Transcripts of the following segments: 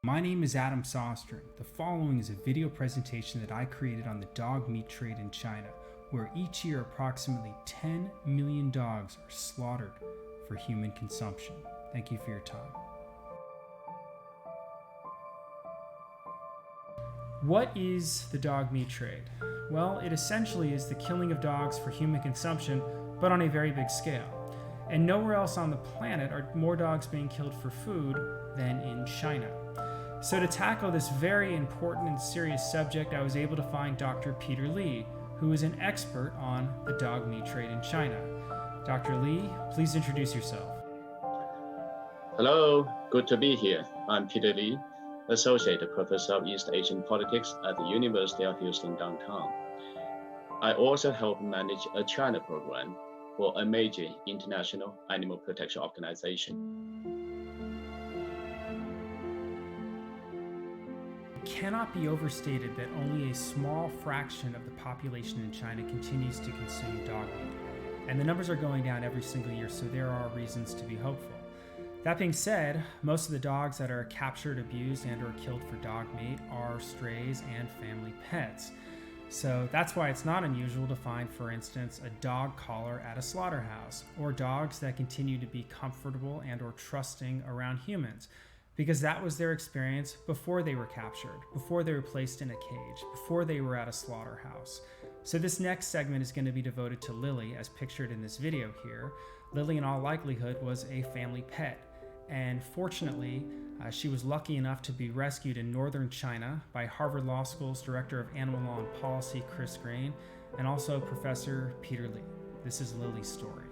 My name is Adam Sostrin. The following is a video presentation that I created on the dog meat trade in China, where each year approximately 10 million dogs are slaughtered for human consumption. Thank you for your time. What is the dog meat trade? Well, it essentially is the killing of dogs for human consumption, but on a very big scale. And nowhere else on the planet are more dogs being killed for food than in China. So to tackle this very important and serious subject, I was able to find Dr. Peter Li, who is an expert on the dog meat trade in China. Dr. Li, please introduce yourself. Hello, good to be here. I'm Peter Li, Associate Professor of East Asian Politics at the University of Houston downtown. I also help manage a China program for a major international animal protection organization. It cannot be overstated that only a small fraction of the population in China continues to consume dog meat, and the numbers are going down every single year, so there are reasons to be hopeful. That being said, most of the dogs that are captured, abused, and or killed for dog meat are strays and family pets. So that's why it's not unusual to find, for instance, a dog collar at a slaughterhouse, or dogs that continue to be comfortable and or trusting around humans, because that was their experience before they were captured, before they were placed in a cage, before they were at a slaughterhouse. So this next segment is going to be devoted to Lily, as pictured in this video here. Lily, in all likelihood, was a family pet, and fortunately, she was lucky enough to be rescued in northern China by Harvard Law School's Director of Animal Law and Policy, Chris Green, and also Professor Peter Li. This is Lily's story.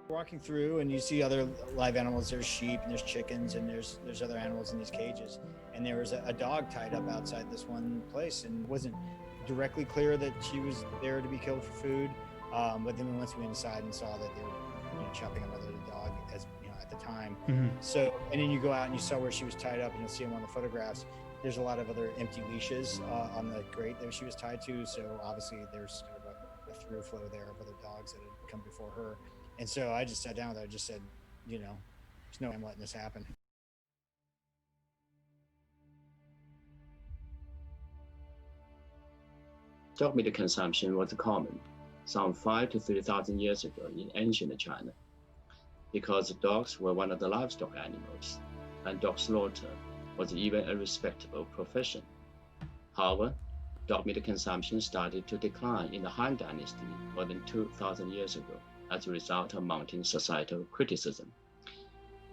Walking through and you see other live animals. There's sheep and there's chickens and there's other animals in these cages. And there was a dog tied up outside this one place, and it wasn't directly clear that she was there to be killed for food. But then once we went inside and saw that they were chopping another dog as at the time. So, and then you go out and you saw where she was tied up, and you'll see them on the photographs. There's a lot of other empty leashes on the grate that she was tied to. So obviously there's kind of a through flow there of other dogs that had come before her. And so I just sat down with her. I just said, there's no way I'm letting this happen. Dog meat consumption was common some 5,000 to 30,000 years ago in ancient China, because dogs were one of the livestock animals, and dog slaughter was even a respectable profession. However, dog meat consumption started to decline in the Han Dynasty more than 2,000 years ago as a result of mounting societal criticism.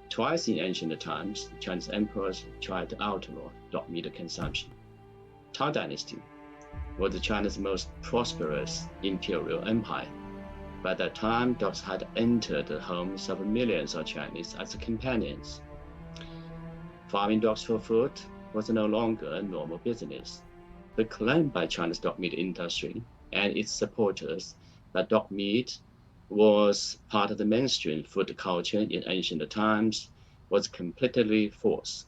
Twice in ancient times, Chinese emperors tried to outlaw dog meat consumption. Tang Dynasty was China's most prosperous imperial empire. By that time, dogs had entered the homes of millions of Chinese as companions. Farming dogs for food was no longer a normal business. The claim by China's dog meat industry and its supporters that dog meat was part of the mainstream food culture in ancient times was completely false.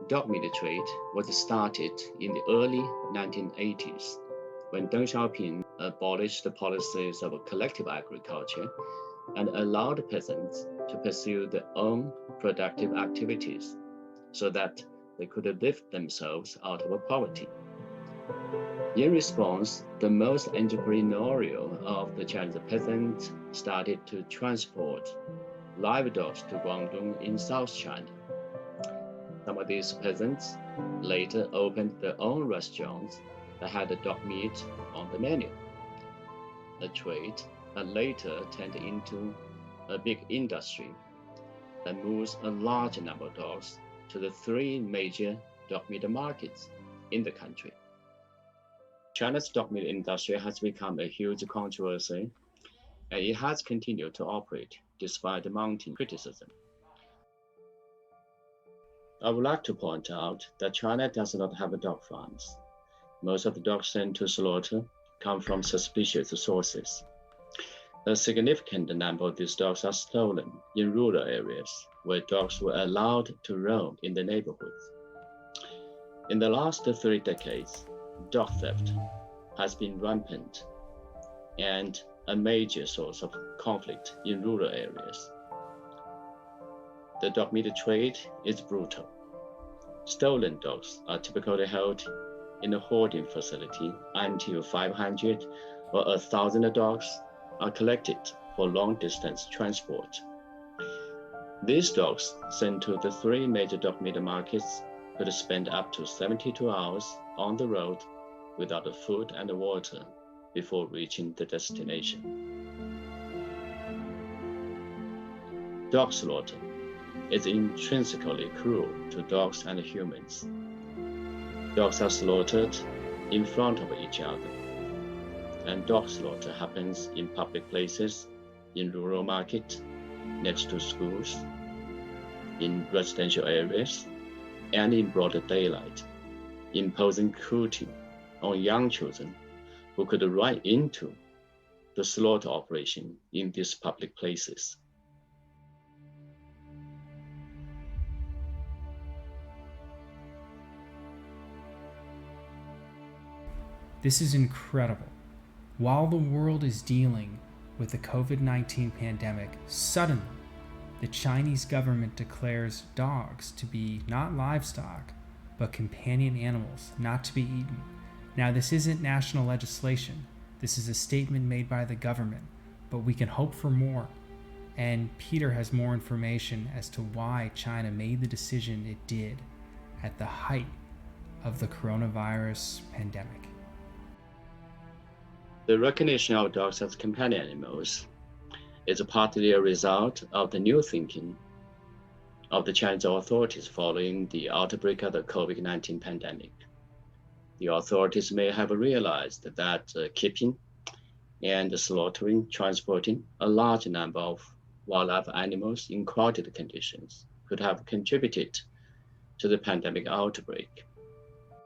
Dog meat trade was started in the early 1980s when Deng Xiaoping abolished the policies of collective agriculture and allowed peasants to pursue their own productive activities so that they could lift themselves out of poverty. In response, the most entrepreneurial of the Chinese peasants started to transport live dogs to Guangdong in South China. Some of these peasants later opened their own restaurants that had dog meat on the menu, a trade that later turned into a big industry that moves a large number of dogs to the 3 major dog meat markets in the country. China's dog meat industry has become a huge controversy, and it has continued to operate despite the mounting criticism. I would like to point out that China does not have dog farms. Most of the dogs sent to slaughter come from suspicious sources. A significant number of these dogs are stolen in rural areas where dogs were allowed to roam in the neighborhoods. In the last 3 decades, dog theft has been rampant and a major source of conflict in rural areas. The dog meat trade is brutal. Stolen dogs are typically held in a hoarding facility until 500 or 1,000 dogs are collected for long-distance transport. These dogs sent to the 3 major dog meat markets could spend up to 72 hours on the road without food and water before reaching the destination. Dog slaughter is intrinsically cruel to dogs and humans. Dogs are slaughtered in front of each other, and dog slaughter happens in public places, in rural markets, next to schools, in residential areas, and in broad daylight, imposing cruelty on young children who could run into the slaughter operation in these public places. This is incredible. While the world is dealing with the COVID-19 pandemic, suddenly the Chinese government declares dogs to be not livestock, but companion animals, not to be eaten. Now, this isn't national legislation. This is a statement made by the government, but we can hope for more. And Peter has more information as to why China made the decision it did at the height of the coronavirus pandemic. The recognition of dogs as companion animals is partly a result of the new thinking of the Chinese authorities following the outbreak of the COVID-19 pandemic. The authorities may have realized that keeping and slaughtering, transporting a large number of wildlife animals in crowded conditions could have contributed to the pandemic outbreak.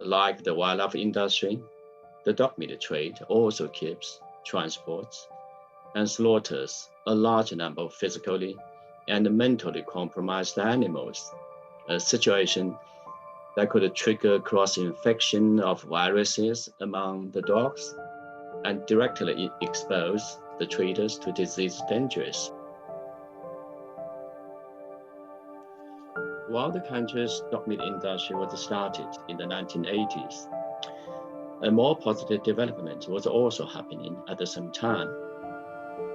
Like the wildlife industry, the dog meat trade also keeps, transports, and slaughters a large number of physically and mentally compromised animals, a situation that could trigger cross-infection of viruses among the dogs and directly expose the traders to disease dangers. While the country's dog meat industry was started in the 1980s, a more positive development was also happening at the same time,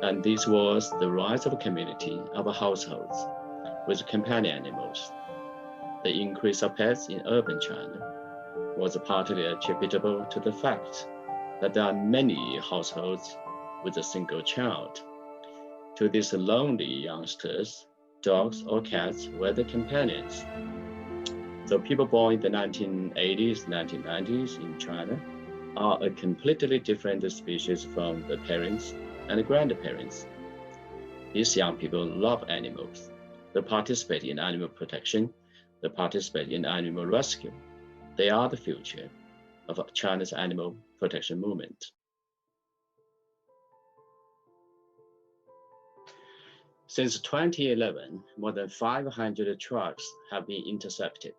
and this was the rise of a community of households with companion animals. The increase of pets in urban China was partly attributable to the fact that there are many households with a single child. To these lonely youngsters, dogs or cats were the companions. So people born in the 1980s, 1990s in China are a completely different species from the parents and grandparents. These young people love animals. They participate in animal protection. They participate in animal rescue. They are the future of China's animal protection movement. Since 2011, more than 500 trucks have been intercepted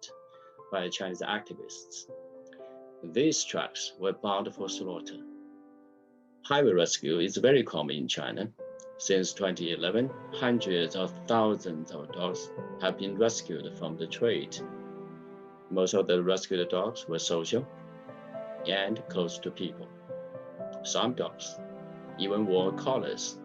by Chinese activists. These trucks were bound for slaughter. Highway rescue is very common in China. Since 2011, hundreds of thousands of dogs have been rescued from the trade. Most of the rescued dogs were social and close to people. Some dogs even wore collars.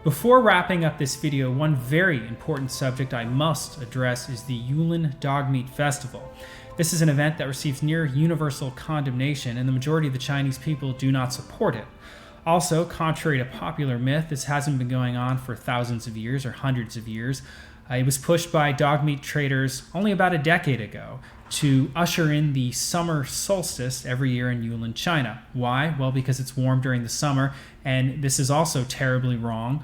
Before wrapping up this video, one very important subject I must address is the Yulin Dog Meat Festival. This is an event that receives near universal condemnation, and the majority of the Chinese people do not support it. Also, contrary to popular myth, this hasn't been going on for thousands of years or hundreds of years. It was pushed by dog meat traders only about a decade ago to usher in the Summer Solstice every year in Yulin, China. Why? Well, because it's warm during the summer, and this is also terribly wrong.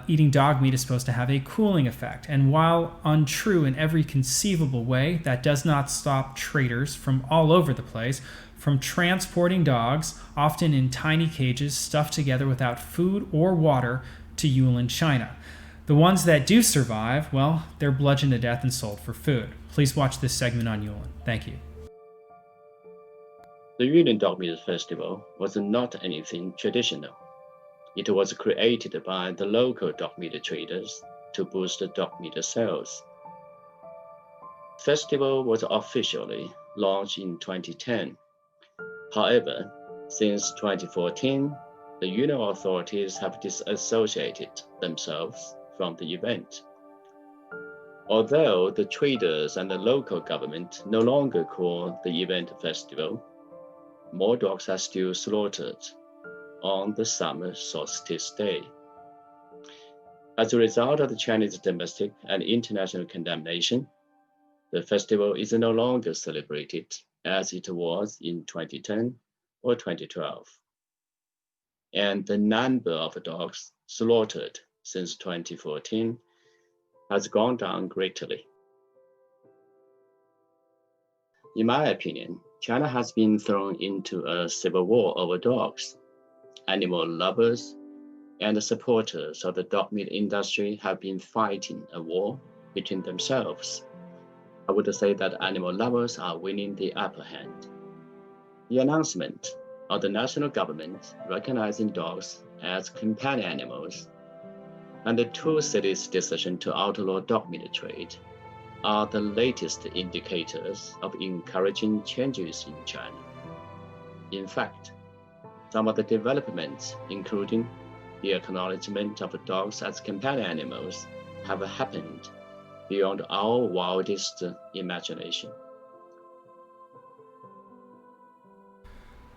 Eating dog meat is supposed to have a cooling effect. And while untrue in every conceivable way, that does not stop traders from all over the place from transporting dogs, often in tiny cages stuffed together without food or water, to Yulin, China. The ones that do survive, well, they're bludgeoned to death and sold for food. Please watch this segment on Yulin. Thank you. The Yulin Dog Meat Festival was not anything traditional. It was created by the local dog meat traders to boost dog meat sales. The festival was officially launched in 2010. However, since 2014, the Yulin authorities have disassociated themselves from the event. Although the traders and the local government no longer call the event a festival, more dogs are still slaughtered on the Summer Solstice day. As a result of the Chinese domestic and international condemnation, the festival is no longer celebrated as it was in 2010 or 2012. And the number of dogs slaughtered since 2014 has gone down greatly. In my opinion, China has been thrown into a civil war over dogs. Animal lovers and the supporters of the dog meat industry have been fighting a war between themselves. I would say that animal lovers are winning the upper hand. The announcement of the national government recognizing dogs as companion animals and the two cities' decision to outlaw dog meat trade are the latest indicators of encouraging changes in China. In fact, some of the developments, including the acknowledgement of dogs as companion animals, have happened beyond our wildest imagination.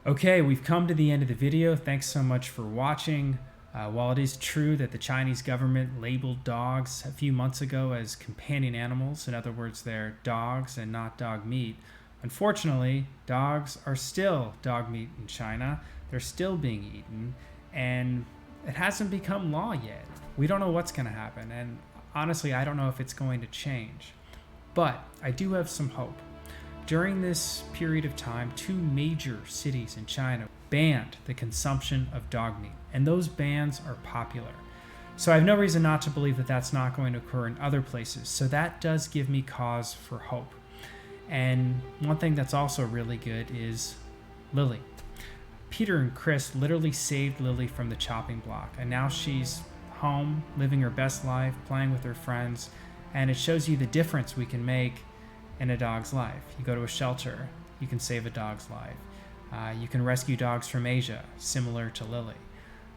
Okay, we've come to the end of the video. Thanks so much for watching. While it is true that the Chinese government labeled dogs a few months ago as companion animals, in other words, they're dogs and not dog meat, unfortunately, dogs are still dog meat in China. They're still being eaten, and it hasn't become law yet. We don't know what's going to happen, and honestly, I don't know if it's going to change. But I do have some hope. During this period of time, two major cities in China banned the consumption of dog meat, and those bans are popular. So I have no reason not to believe that that's not going to occur in other places. So that does give me cause for hope. And one thing that's also really good is Lily. Peter and Chris literally saved Lily from the chopping block, and now she's home, living her best life, playing with her friends, and it shows you the difference we can make in a dog's life. You go to a shelter, you can save a dog's life. You can rescue dogs from Asia, similar to Lily.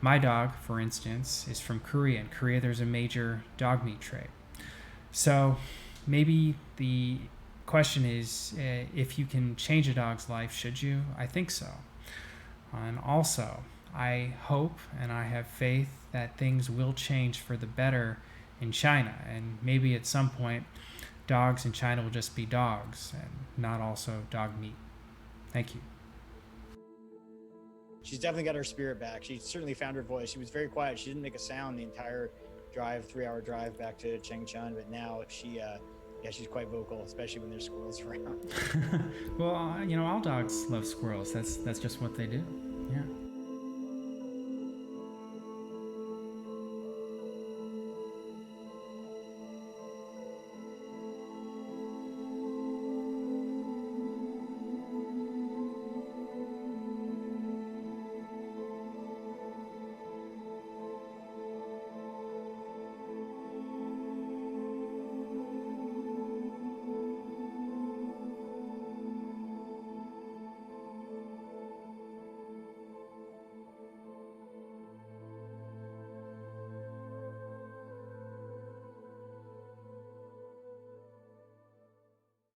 My dog, for instance, is from Korea. In Korea, there's a major dog meat trade. So maybe the question is, if you can change a dog's life, should you? I think so. And also, I hope and I have faith that things will change for the better in China. And maybe at some point, dogs in China will just be dogs and not also dog meat. Thank you. She's definitely got her spirit back. She certainly found her voice. She was very quiet. She didn't make a sound the entire drive, 3-hour drive back to Chengchun. But now she's quite vocal, especially when there's squirrels around. Well, all dogs love squirrels. That's just what they do. Yeah.